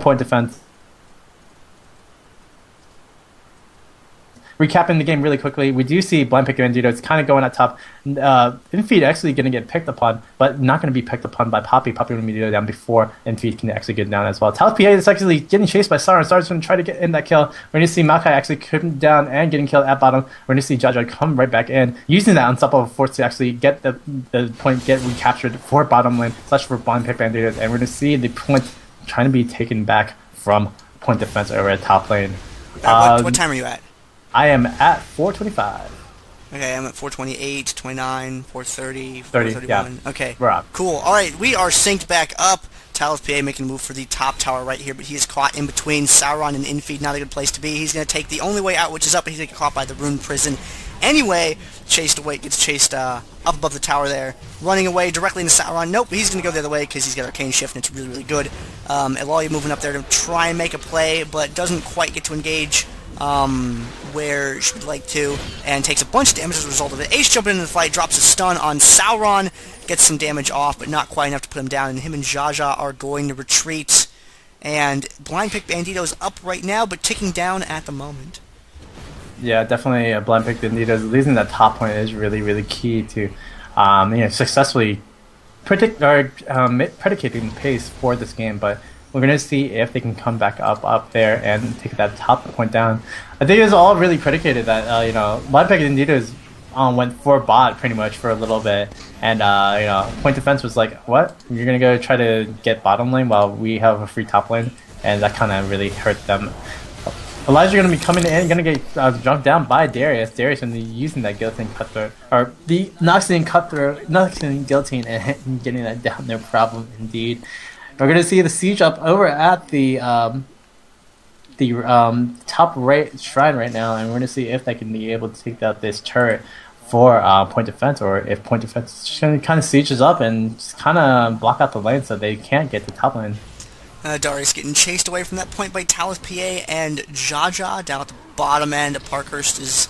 point defense. Recapping the game really quickly, we do see blind pick Banditos kind of going at top. inFe actually going to get picked upon, but not going to be picked upon by Poppy. Poppy going to be down before inFe can actually get down as well. Talith PA is actually getting chased by Sauron. Sauron's going to try to get in that kill. We're going to see Maokai actually coming down and getting killed at bottom. We're going to see Jjaja come right back in, using that unstoppable force to actually get the point get recaptured for bottom lane, slash for blind pick Banditos. And we're going to see the point trying to be taken back from point defense over at top lane. What time are you at? I am at 425. Okay, I'm at 428, 29, 430, 431. Yeah. Okay, we're up. Cool. All right, we are synced back up. Talith PA making a move for the top tower right here, but he is caught in between Sauron and inFe. Not a good place to be. He's going to take the only way out, which is up, but he's going to get caught by the Rune Prison. Anyway, chased away, gets chased up above the tower there, running away directly into Sauron. Nope, he's going to go the other way because he's got Arcane Shift, and it's really, really good. Elalya moving up there to try and make a play, but doesn't quite get to engage where she would like to, and takes a bunch of damage as a result of it. Aesh jumping into the fight, drops a stun on Sauron, gets some damage off, but not quite enough to put him down, and him and Jjaja are going to retreat. And blind pick Banditos up right now, but ticking down at the moment. Yeah, definitely a blind pick Banditos. Losing that top point is really, really key to successfully predicating the pace for this game, but we're going to see if they can come back up there and take that top point down. I think it's all really predicated that, blind pick Banditos went for bot pretty much for a little bit, and point defense was like, what? You're going to go try to get bottom lane while we have a free top lane, and that kind of really hurt them. Elijah going to be coming in, going to get jumped down by Darius. Darius going to be using that guillotine cutthroat, or the Noxian guillotine, and getting that down. No problem indeed. We're going to see the siege up over at the top right shrine right now, and we're going to see if they can be able to take out this turret for point defense, or if point defense is just going to kind of sieges up and just kind of block out the lane so they can't get to top lane. Darius getting chased away from that point by Talith PA and Jjaja down at the bottom end. Aparkhurst is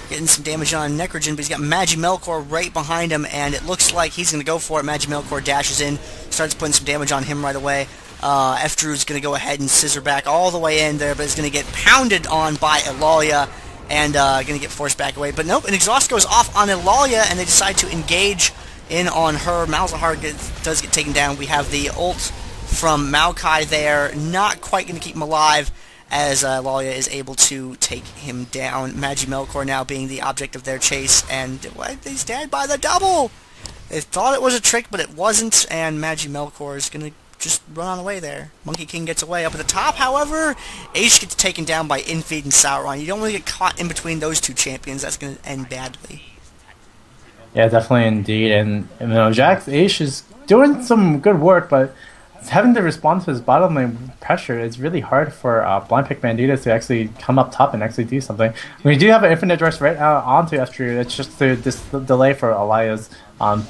getting some damage on Nekrogen, but he's got MagiMelkor right behind him, and it looks like he's going to go for it. MagiMelkor dashes in, starts putting some damage on him right away. FDru is going to go ahead and scissor back all the way in there, but is going to get pounded on by Elalya, and going to get forced back away. But nope, an exhaust goes off on Elalya, and they decide to engage in on her. Malzahar does get taken down. We have the ult from Maokai there, not quite going to keep him alive, as Elalya is able to take him down. MagiMelkor now being the object of their chase, and he's dead by the double! They thought it was a trick, but it wasn't, and MagiMelkor is going to just run on away there. Monkey King gets away. Up at the top, however, Aesh gets taken down by inFe and Sauron. You don't want to get caught in between those two champions. That's going to end badly. Yeah, definitely indeed. And Jax, Aesh is doing some good work, but having to respond to his bottom lane pressure is really hard for blind pick Banditos to actually come up top and actually do something. We do have an infinite rush right now onto FDru. It's just this delay for Elaya's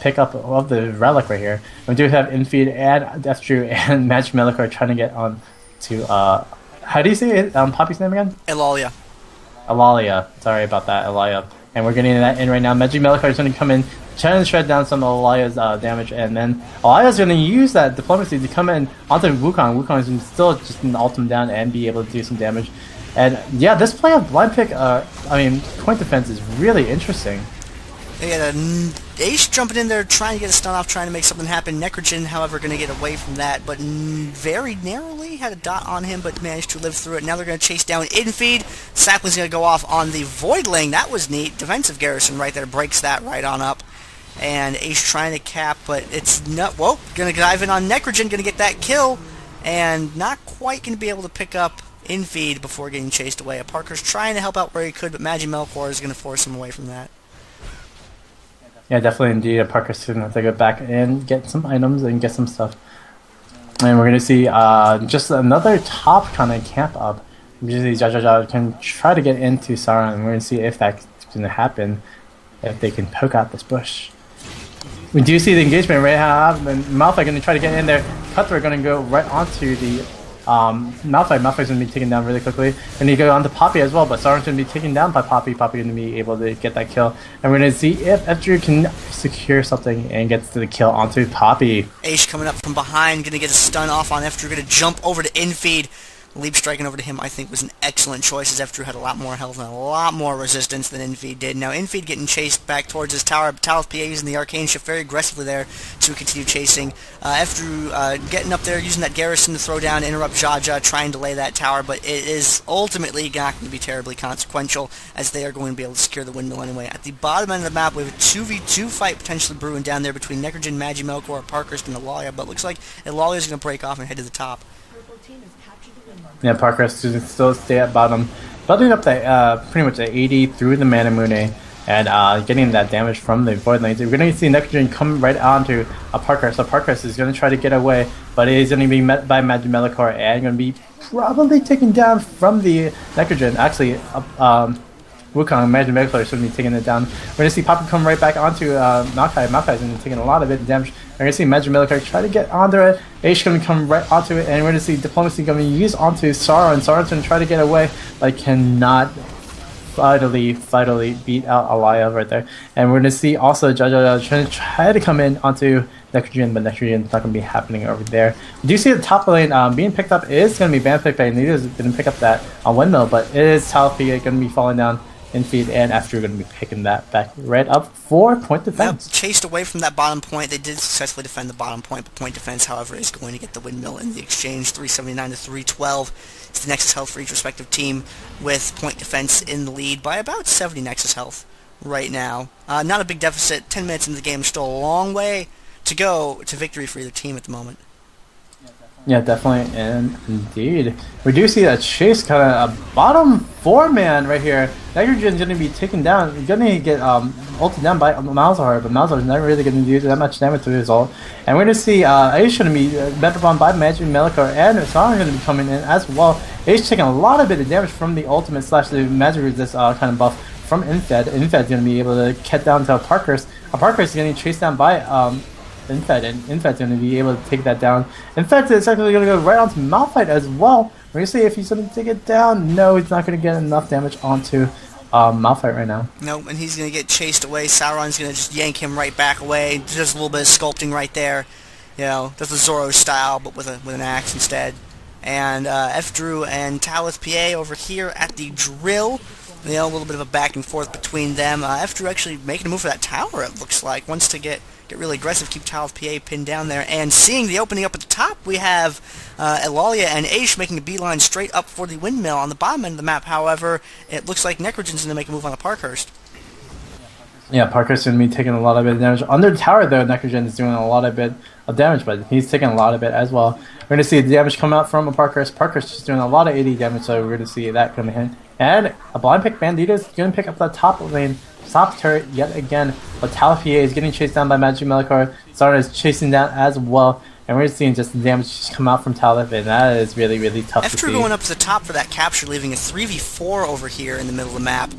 pickup of the relic right here. We do have inFe and FDru and MagiMelkor trying to get on to how do you say it? Poppy's name again? Elalya. Elalya. Sorry about that, Elalya. And we're getting that in right now. MagiMelkor is going to come in, trying to shred down some of Elalya's damage, and then Elalya's going to use that diplomacy to come in onto Wukong. Wukong is still just going to ult him down and be able to do some damage. And yeah, this play of blind pick, point defense is really interesting. They got Aesh jumping in there, trying to get a stun off, trying to make something happen. Nekrogen, however, going to get away from that, but very narrowly had a dot on him, but managed to live through it. Now they're going to chase down inFe. Sapling's going to go off on the Voidling. That was neat. Defensive Garrison right there breaks that right on up. And Aesh trying to cap, but it's not. Whoa, going to dive in on Nekrogen, going to get that kill, and not quite going to be able to pick up inFe before getting chased away. Aparkhurst trying to help out where he could, but MagiMelkor is going to force him away from that. Yeah, definitely indeed. Aparkhurst is going to have to go back and get some items and get some stuff. And we're going to see just another top kind of camp up. Usually Jjaja can try to get into Sauron, and we're going to see if that's going to happen, if they can poke out this bush. We do see the engagement right now, and Malphite going to try to get in there. Cutthroat going to go right onto the Malphite's going to be taken down really quickly. And you go on to Poppy as well, but Sauron's going to be taken down by Poppy. Poppy going to be able to get that kill. And we're going to see if FDru can secure something and gets to the kill onto Poppy. Aesh coming up from behind, going to get a stun off on FDru, going to jump over to inFe. Leap striking over to him, I think, was an excellent choice, as FDru had a lot more health and a lot more resistance than inFe did. Now, inFe getting chased back towards his tower, but Talith PA using the Arcane Shift very aggressively there to continue chasing. FDru getting up there, using that Garrison to throw down, interrupt Jjaja, try and delay that tower, but it is ultimately not going to be terribly consequential, as they are going to be able to secure the windmill anyway. At the bottom end of the map, we have a 2v2 fight potentially brewing down there between Nekrogen, MagiMelkor, Aparkhurst, and Elalya, but it looks like Elalya is going to break off and head to the top. Yeah, Aparkhurst is still stay at bottom, building up the pretty much the 80 through the Manamune, and getting that damage from the Void Lanes. We're going to see Nekrogen come right onto Aparkhurst. Aparkhurst is going to try to get away, but it is going to be met by MagiMelkor and going to be probably taken down from the Nekrogen. Actually, Wukong, MagiMelkor should be taking it down. We're going to see Poppy come right back onto Maokai. Maokai is going to be taking a lot of it damage. We're going to see MagiMelkor try to get onto it. Aesh going to come right onto it, and we're going to see Diplomacy going to be used onto Sauron. Sauron's going to try to get away, but cannot vitally beat out Elalya right there. And we're going to see also Jjaja try to come in onto Nekrogen, but Nekrogen's not going to be happening over there. We do see the top lane being picked up. It is going to be ban picked by Banditos. Didn't pick up that on Windmill, but it is Talith going to be falling down inFe, and FDru going to be picking that back right up for point defense. Yep, chased away from that bottom point. They did successfully defend the bottom point, but point defense, however, is going to get the windmill in the exchange. 379 to 312. It's the Nexus health for each respective team, with point defense in the lead by about 70 Nexus health right now. Not a big deficit. 10 minutes into the game, still a long way to go to victory for either team at the moment. Yeah, definitely, and indeed. We do see a chase, kind of a bottom 4-man right here. Nekrogen's going to be taken down, going to get ulted down by Malzahar, but Malzahar's not really going to do that much damage to his ult. And we're going to see Aesh going to be met upon by MagiMelkor, and Sauron going to be coming in as well. Aesh taking a lot of bit of damage from the ultimate slash the magic resist kind of buff from inFe. inFe's going to be able to get down to Aparkhurst. Aparkhurst is getting chased down by inFe, and inFe's going to be able to take that down. inFe is actually going to go right onto Malphite as well. We're going to see if he's going to take it down. No, he's not going to get enough damage onto Malphite right now. Nope, and he's going to get chased away. Sauron's going to just yank him right back away. Just a little bit of sculpting right there. You know, that's the Zoro style, but with an axe instead. And FDru and Talith PA over here at the drill. You know, a little bit of a back and forth between them. FDru actually making a move for that tower, it looks like. Wants to get really aggressive, keep Talith PA pinned down there. And seeing the opening up at the top, we have Elalya and Aesh making a beeline straight up for the windmill. On the bottom end of the map, however, it looks like Nekrogen's going to make a move on the Aparkhurst. Yeah, Parker's going to be taking a lot of bit of damage. Under the tower, though, Nekrogen is doing a lot of bit of damage, but he's taking a lot of it as well. We're going to see the damage come out from Aparkhurst. Parker's just doing a lot of 80 damage, so we're going to see that coming in. And a blind pick Banditos is going to pick up the top lane. Top turret yet again, but Talith PA is getting chased down by MagiMelkor. Sauron is chasing down as well, and we're seeing just the damage just come out from Talith, and that is really, really tough to see. FDru going up to the top for that capture, leaving a 3v4 over here in the middle of the map.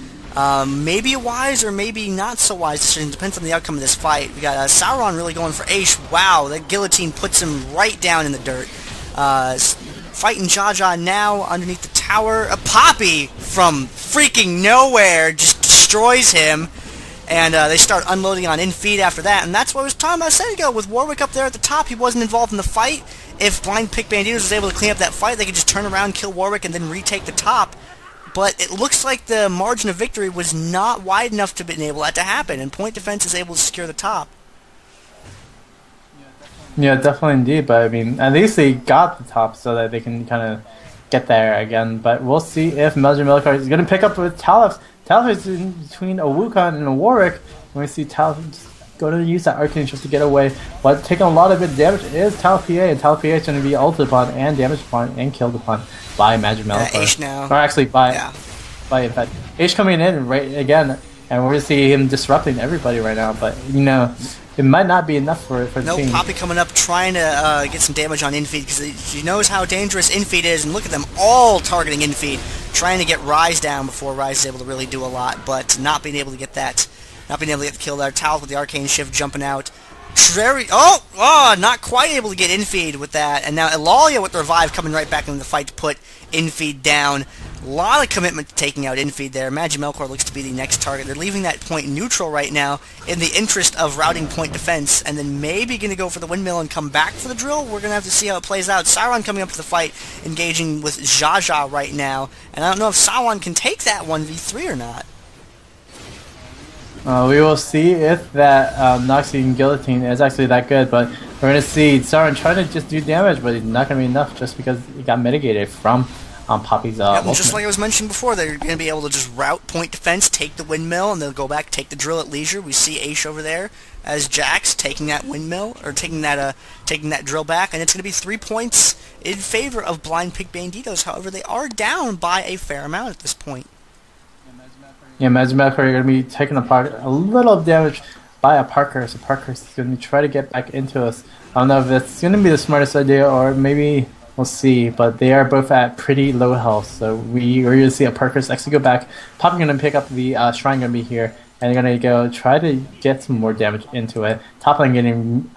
Maybe a wise or maybe not so wise decision, depends on the outcome of this fight. We got Sauron really going for Aesh. Wow, that guillotine puts him right down in the dirt. Fighting Jjaja now underneath the tower. A Poppy from freaking nowhere just destroys him, and they start unloading on inFe after that, and that's what I was talking about a second ago. With Warwick up there at the top, he wasn't involved in the fight. If blind pick Banditos was able to clean up that fight, they could just turn around, kill Warwick, and then retake the top. But it looks like the margin of victory was not wide enough to enable that to happen, and point defense is able to secure the top. Yeah, definitely indeed, but I mean, at least they got the top so that they can kind of get there again, but we'll see if MagiMelkor is going to pick up with Talith. Talith is in between a Wukong and a Warwick. We see Talith going to use that Arcane Shift to get away, but taking a lot of good damage is Talith PA, and Talith PA is going to be ulted upon and damaged upon and killed upon by MagiMelkor. Aesh now. Or actually by inFe. Aesh coming in right again, and we're going to see him disrupting everybody right now, but you know, it might not be enough for the team. No, Poppy coming up trying to get some damage on inFe, because she knows how dangerous inFe is, and look at them all targeting inFe, trying to get Ryze down before Ryze is able to really do a lot, but not being able to get that, not being able to get the kill there. Talith with the Arcane Shift jumping out, Not quite able to get inFeed with that. And now Elalya with the revive coming right back into the fight to put inFeed down. A lot of commitment to taking out inFeed there. MagiMelkor looks to be the next target. They're leaving that point neutral right now in the interest of routing point defense, and then maybe going to go for the windmill and come back for the drill. We're going to have to see how it plays out. Sauron coming up to the fight, engaging with Jjaja right now, and I don't know if Sauron can take that 1v3 or not. We will see if that Noxian Guillotine is actually that good, but we're going to see Sauron trying to just do damage, but it's not going to be enough just because it got mitigated from Poppy's just like I was mentioning before, they're going to be able to just route point defense, take the windmill, and they'll go back, take the drill at leisure. We see Aesh over there as Jax taking that windmill, or taking that drill back, and it's going to be 3 points in favor of Blind Pig Banditos. However, they are down by a fair amount at this point. Yeah, MagiMelkor are going to be taking apart a little damage by Aparkhurst. Aparkhurst is going to try to get back into us. I don't know if it's going to be the smartest idea, or maybe we'll see, but they are both at pretty low health, so we're going to see Aparkhurst actually go back. Poppy going to pick up the shrine, going to be here, and they're going to go try to get some more damage into it. Top lane getting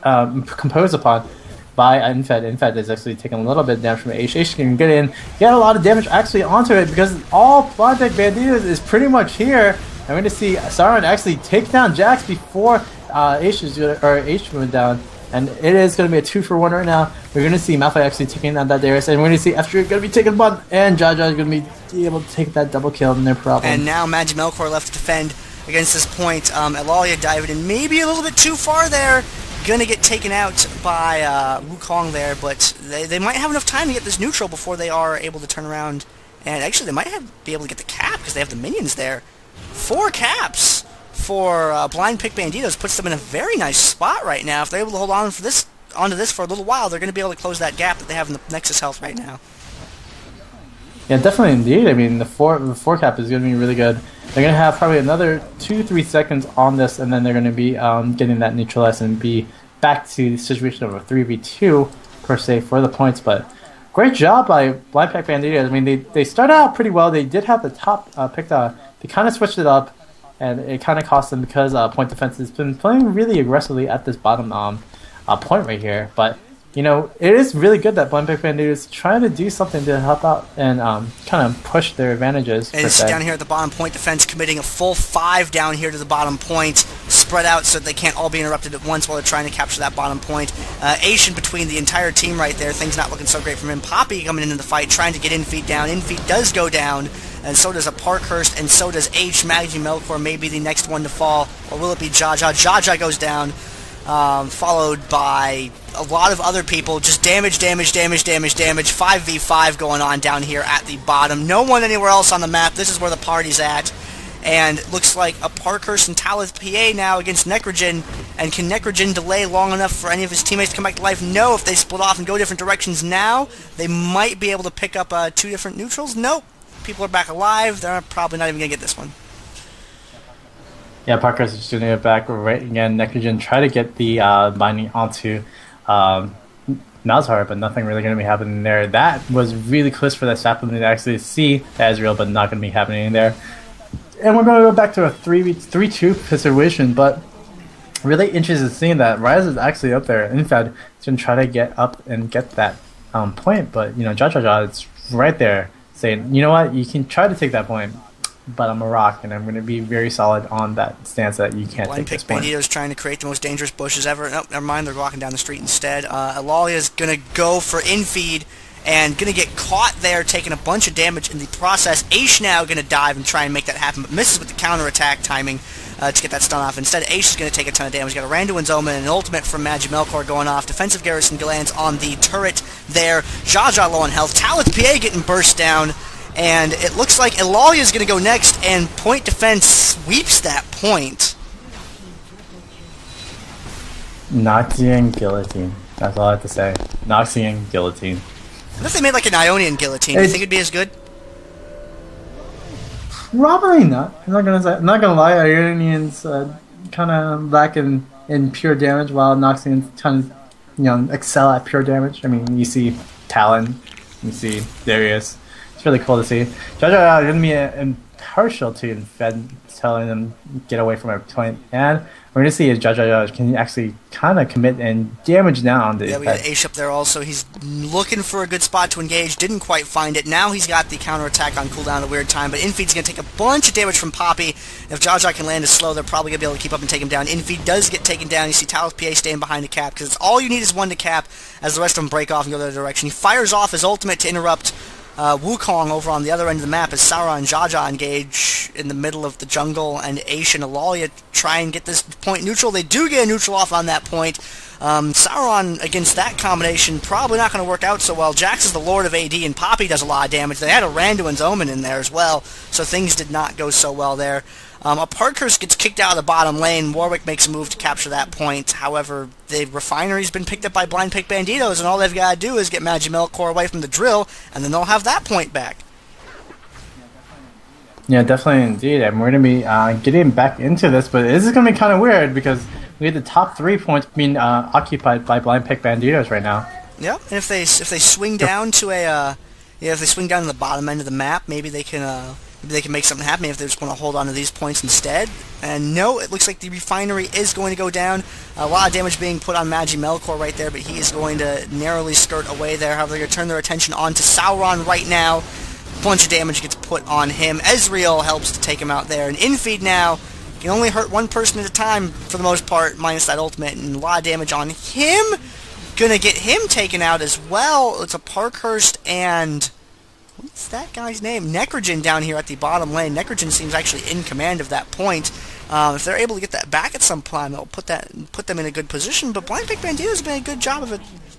composed upon by inFe. inFe is actually taking a little bit of damage from Aesh. Aesh can get in, get a lot of damage actually onto it, because all Blind Pig Banditos is pretty much here. And we're going to see Sauron actually take down Jax before Aesh went down. And it is going to be a 2-for-1 right now. We're going to see Malphite actually taking down that Darius, and we're going to see FDru going to be taking one, and Jjaja is going to be able to take that double kill, no problem. And now MagiMelkor left to defend against this point. Elalya diving in maybe a little bit too far there. Going to get taken out by Wukong there, but they might have enough time to get this neutral before they are able to turn around. And actually, they might be able to get the cap because they have the minions there. 4 caps for Blind Pig Banditos puts them in a very nice spot right now. If they're able to hold on onto this for a little while, they're going to be able to close that gap that they have in the Nexus health right now. Yeah, definitely indeed. I mean, the four cap is going to be really good. They're going to have probably another 2-3 seconds on this, and then they're going to be getting that neutralized and be back to the situation of a 3v2 per se for the points. But great job by Blind Pig Banditos. I mean, they started out pretty well. They did have the top picked up. They kind of switched it up, and it kind of cost them because point defense has been playing really aggressively at this bottom point right here. But you know, it is really good that Blind Pig Banditos is trying to do something to help out and kind of push their advantages. And it's down here at the bottom point defense, committing a full 5 down here to the bottom point, spread out so they can't all be interrupted at once while they're trying to capture that bottom point. Aesh in between the entire team right there, things not looking so great from him. Poppy coming into the fight, trying to get inFeed down. inFeed does go down, and so does Aparkhurst, and so does Aesh. MagiMelkor may be the next one to fall, or will it be Jjaja? Jjaja goes down, followed by a lot of other people. Just damage, 5v5 going on down here at the bottom. No one anywhere else on the map. This is where the party's at. And it looks like Aparkhurst and Talith PA now against Nekrogen. And can Nekrogen delay long enough for any of his teammates to come back to life? No. If they split off and go different directions now, they might be able to pick up 2 different neutrals. Nope. People are back alive. They're probably not even going to get this one. Yeah, Aparkhurst is just doing it back right again. Nekrogen try to get the binding onto Malzahar, but nothing really going to be happening there. That was really close for that sapling to actually see Ezreal, but not going to be happening there. And we're going to go back to a 3-2 situation, but really interested in seeing that Ryze is actually up there. In fact, he's going to try to get up and get that point, but you know, Jjaja is right there saying, you know what, you can try to take that point, but I'm a rock, and I'm going to be very solid on that stance that you can't take this point. Blind Pig Banditos trying to create the most dangerous bushes ever. Nope, never mind, they're walking down the street instead. Elalya is going to go for inFeed, and going to get caught there, taking a bunch of damage in the process. Aesh now going to dive and try and make that happen, but misses with the counter-attack timing to get that stun off. Instead, Aesh is going to take a ton of damage. Got a Randuin's Omen and an ultimate from MagiMelkor going off. Defensive Garrison lands on the turret there. Jjaja low on health. Talith PA getting burst down. And it looks like Elalya is going to go next, and point defense sweeps that point. Noxian Guillotine. That's all I have to say. Noxian Guillotine. What if they made like an Ionian Guillotine? Do you think it'd be as good? Probably not. I'm not gonna lie. Ionians kind of lack in pure damage, while Noxians kind of excel at pure damage. I mean, you see Talon, you see Darius. Really cool to see. Jjaja going to be partial to inFe, telling them get away from our point. And we're going to see if Jjaja can actually kind of commit and damage down on the Yeah, we got Aesh up there also. He's looking for a good spot to engage. Didn't quite find it. Now he's got the counterattack on cooldown at a weird time, but inFe's going to take a bunch of damage from Poppy. If Jjaja can land a slow, they're probably going to be able to keep up and take him down. inFe does get taken down. You see Talith PA staying behind the cap, because all you need is one to cap as the rest of them break off and go the other direction. He fires off his ultimate to interrupt Wukong over on the other end of the map as Sauron and Jjaja engage in the middle of the jungle, and Aesh and Elalya try and get this point neutral. They do get a neutral off on that point. Sauron against that combination probably not going to work out so well. Jax is the Lord of AD, and Poppy does a lot of damage. They had a Randuin's Omen in there as well, so things did not go so well there. Aparkhurst gets kicked out of the bottom lane. Warwick makes a move to capture that point. However, the refinery's been picked up by blind pick Banditos, and all they've got to do is get MagiMelkor away from the drill, and then they'll have that point back. Yeah, definitely indeed. And we're going to be getting back into this, but this is going to be kind of weird because we have the top 3 points being occupied by blind pick Banditos right now. Yeah, and if they swing down to a if they swing down to the bottom end of the map, maybe they can make something happen if they just want to hold on to these points instead. And no, it looks like the refinery is going to go down. A lot of damage being put on MagiMelkor right there, but he is going to narrowly skirt away there. However, they're going to turn their attention on to Sauron right now. A bunch of damage gets put on him. Ezreal helps to take him out there. And inFe now can only hurt one person at a time for the most part, minus that ultimate, and a lot of damage on him. Gonna get him taken out as well. It's Aparkhurst and... what's that guy's name? Nekrogen down here at the bottom lane. Nekrogen seems actually in command of that point. If they're able to get that back at some point, they'll put them in a good position. But Blind Pick Banditos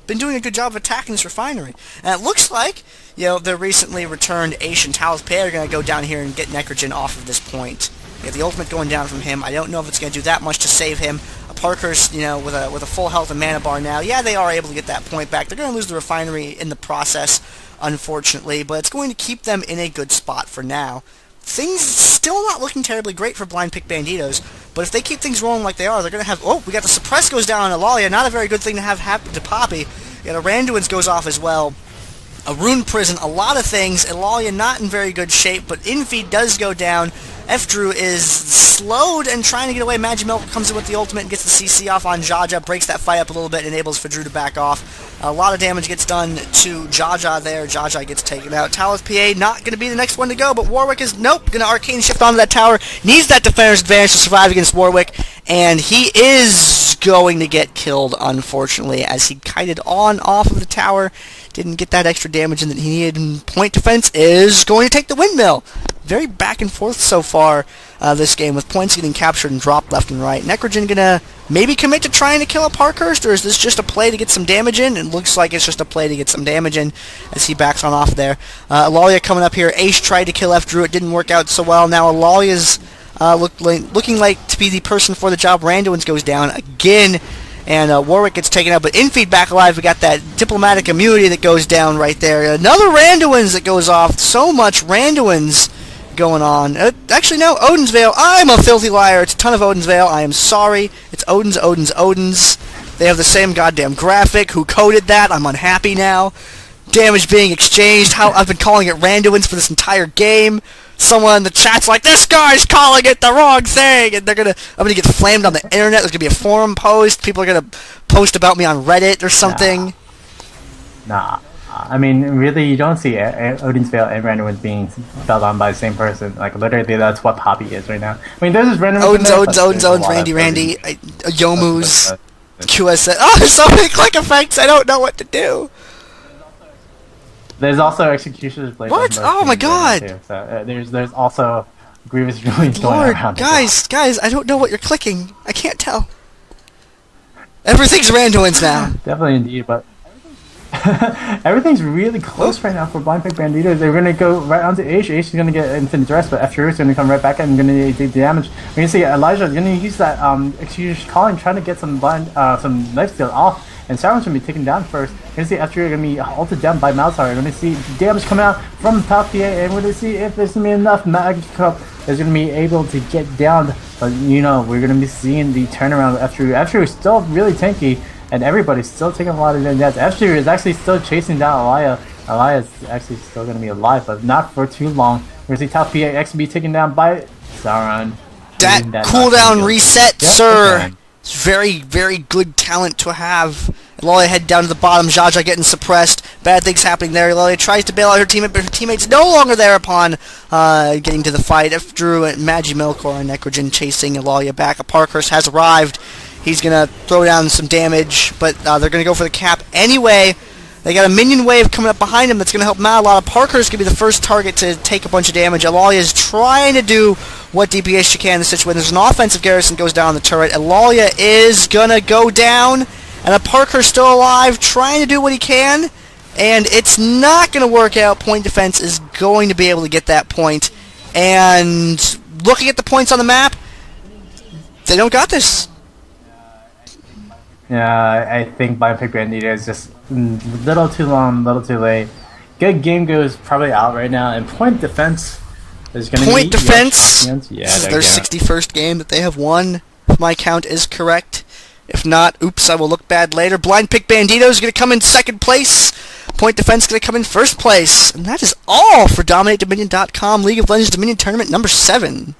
been doing a good job of attacking this refinery. And it looks like, the recently returned Aesh and Talith PA are going to go down here and get Nekrogen off of this point. We have the ultimate going down from him. I don't know if it's going to do that much to save him. Parkhurst, with a full health and mana bar now, yeah, they are able to get that point back. They're going to lose the refinery in the process, unfortunately, but it's going to keep them in a good spot for now. Things still not looking terribly great for Blind Pick Banditos, but if they keep things rolling like they are, they're going to have... oh, we got the Suppress goes down on Elalya, not a very good thing to have happen to Poppy. Yeah, the Randuin's goes off as well. A Rune Prison, a lot of things. Elalya not in very good shape, but inFe does go down. FDru is slowed and trying to get away. MagiMelkor comes in with the ultimate and gets the CC off on Jjaja, breaks that fight up a little bit, enables FDru to back off. A lot of damage gets done to Jjaja there. Jjaja gets taken out. Talith PA not going to be the next one to go, but Warwick is, nope, going to Arcane Shift onto that tower. Needs that defender's advantage to survive against Warwick, and he is going to get killed, unfortunately, as he kited on off of the tower. Didn't get that extra damage that he needed, and point defense is going to take the windmill. Very back and forth so far this game, with points getting captured and dropped left and right. Nekrogen gonna maybe commit to trying to kill a Parkhurst, or is this just a play to get some damage in? It looks like it's just a play to get some damage in as he backs on off there. Elalya coming up here. Aesh tried to kill FDru. It didn't work out so well. Now Elalya's looking like to be the person for the job. Randuin's goes down again. And Warwick gets taken out, but inFe back alive. We got that diplomatic immunity that goes down right there. Another Randuin's that goes off. So much Randuin's going on. Actually, no, Odin's Veil. I'm a filthy liar. It's a ton of Odin's Veil. I am sorry. It's Odin's. They have the same goddamn graphic. Who coded that? I'm unhappy now. Damage being exchanged. I've been calling it Randuin's for this entire game. Someone in the chat's like, this guy's calling it the wrong thing, and I'm gonna get flamed on the internet. There's gonna be a forum post. People are gonna post about me on Reddit or something. Nah. I mean, really, you don't see Odin's Veil and Randuin's being spelled on by the same person. Like, literally, that's what Poppy is right now. I mean, there's this Randuin... Odin's, Randy, Yomu's, QSS... oh, there's so many click effects, I don't know what to do! There's also Executioner's Blade. What? Oh my god! So, there's also Grievous Ruins going around. Guys, I don't know what you're clicking. I can't tell. Everything's Randuin's now. Definitely indeed, but... everything's really close right now for Blind Pick Banditos. They're going to go right onto Aesh. Aesh is going to get infinite dress, but FDru is going to come right back and going to take damage. We're going to see Elijah going to use that Executioner's Calling, trying to get some lifesteal off. And Sauron's going to be taken down first. We're going to see FDru going to be ulted down by Malzahar. We're going to see damage coming out from top PA, and we're going to see if there's going to be enough Magic Cup is going to be able to get down. But, we're going to be seeing the turnaround of FDru. FDru is still really tanky, and everybody's still taking a lot of damage. FDru is actually still chasing down Elalya Elalya is actually still going to be alive, but not for too long. We're going to see Talith PA XB taken down by Sauron. That cooldown reset, sir. It's very, very good talent to have. Elalya head down to the bottom. Jjaja getting suppressed. Bad things happening there. Elalya tries to bail out her teammate, but her teammate's no longer there upon getting to the fight. FDru and MagiMelkor and Nekrogen chasing Elalya back. Aparkhurst has arrived. He's going to throw down some damage, but they're going to go for the cap anyway. They got a minion wave coming up behind him that's going to help him out a lot. Aparkhurst going to be the first target to take a bunch of damage. Elalya is trying to do what DPS she can in this situation. There's an offensive Garrison goes down on the turret. Elalya is going to go down, and Aparkhurst still alive, trying to do what he can, and it's not going to work out. Point defense is going to be able to get that point, and looking at the points on the map, they don't got this. Yeah, I think my pick Banditos is just a little too long, a little too late. Good game goes probably out right now, and point defense is going to be... Point defense? Yeah, this is their 61st game that they have won, if my count is correct. If not, oops, I will look bad later. Blind pick Banditos is going to come in second place. Point defense is going to come in first place. And that is all for DominateDominion.com League of Legends Dominion Tournament number 7.